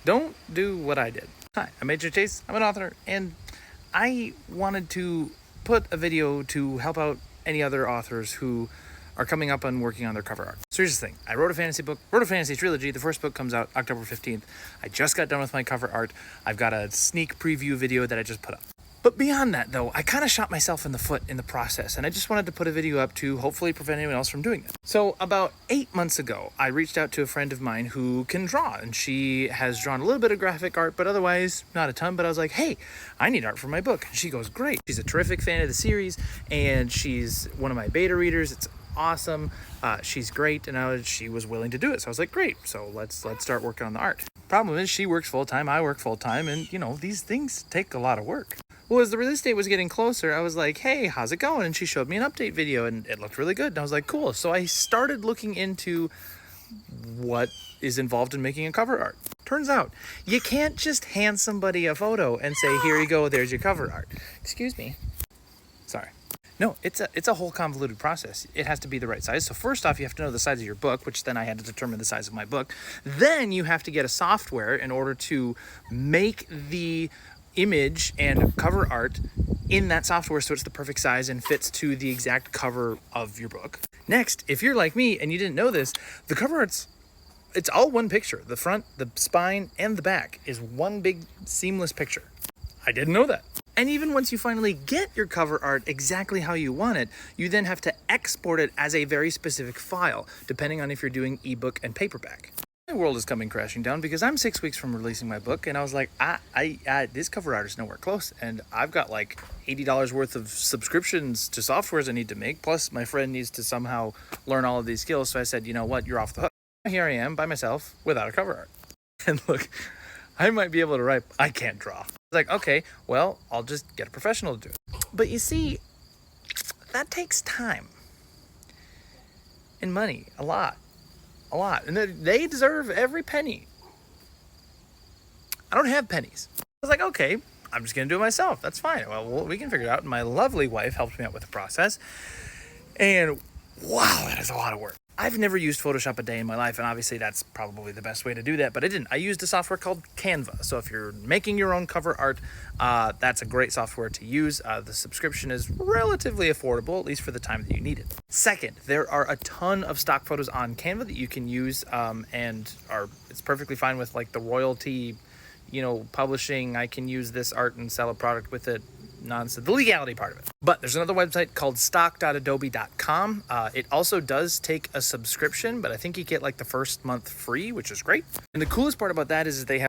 Don't do what I did. Hi, I'm AJ Chase. I'm an author, and I wanted to put a video to help out any other authors who are coming up on working on their cover art. So here's the thing. I wrote a fantasy book, wrote a fantasy trilogy. The first book comes out October 15th. I just got done with my cover art. I've got a sneak preview video that I just put up. But beyond that, though, I kind of shot myself in the foot in the process, and I just wanted to put a video up to hopefully prevent anyone else from doing it. So about 8 months ago, I reached out to a friend of mine who can draw, and she has drawn a little bit of graphic art, but otherwise not a ton. But I was like, hey, I need art for my book. And she goes, great. She's a terrific fan of the series, and she's one of my beta readers. It's awesome. She's great, and she was willing to do it. So I was like, great. So let's start working on the art. Problem is, she works full-time, I work full-time, and these things take a lot of work. Well, as the release date was getting closer, I was like, hey, how's it going? And she showed me an update video, and it looked really good. And I was like, cool. So I started looking into what is involved in making a cover art. Turns out, you can't just hand somebody a photo and say, here you go, there's your cover art. Excuse me. Sorry. No, it's a whole convoluted process. It has to be the right size. So first off, you have to know the size of your book, which then I had to determine the size of my book. Then you have to get a software in order to make the image and cover art in that software so it's the perfect size and fits to the exact cover of your book. Next, if you're like me and you didn't know this, the cover art's all one picture. The front, the spine, and the back is one big seamless picture. I didn't know that. And even once you finally get your cover art exactly how you want it, you then have to export it as a very specific file, depending on if you're doing ebook and paperback. My world is coming crashing down because I'm 6 weeks from releasing my book, and I was like, this cover art is nowhere close, and I've got like $80 worth of subscriptions to softwares I need to make, plus my friend needs to somehow learn all of these skills, so I said, you know what, you're off the hook. Here I am by myself without a cover art. And look, I might be able to write, I can't draw. I was like, okay, well, I'll just get a professional to do it. But you see, that takes time and money, a lot. And they deserve every penny. I don't have pennies. I was like, okay, I'm just gonna do it myself. That's fine. Well, we can figure it out. And my lovely wife helped me out with the process. And wow, that is a lot of work. I've never used Photoshop a day in my life, and obviously that's probably the best way to do that, but I didn't. I used a software called Canva. So if you're making your own cover art, that's a great software to use. The subscription is relatively affordable, at least for the time that you need it. Second, there are a ton of stock photos on Canva that you can use, it's perfectly fine with like the royalty, publishing. I can use this art and sell a product with it. Nonsense, the legality part of it. But there's another website called stock.adobe.com. It also does take a subscription, but I think you get like the first month free, which is great. And the coolest part about that is they have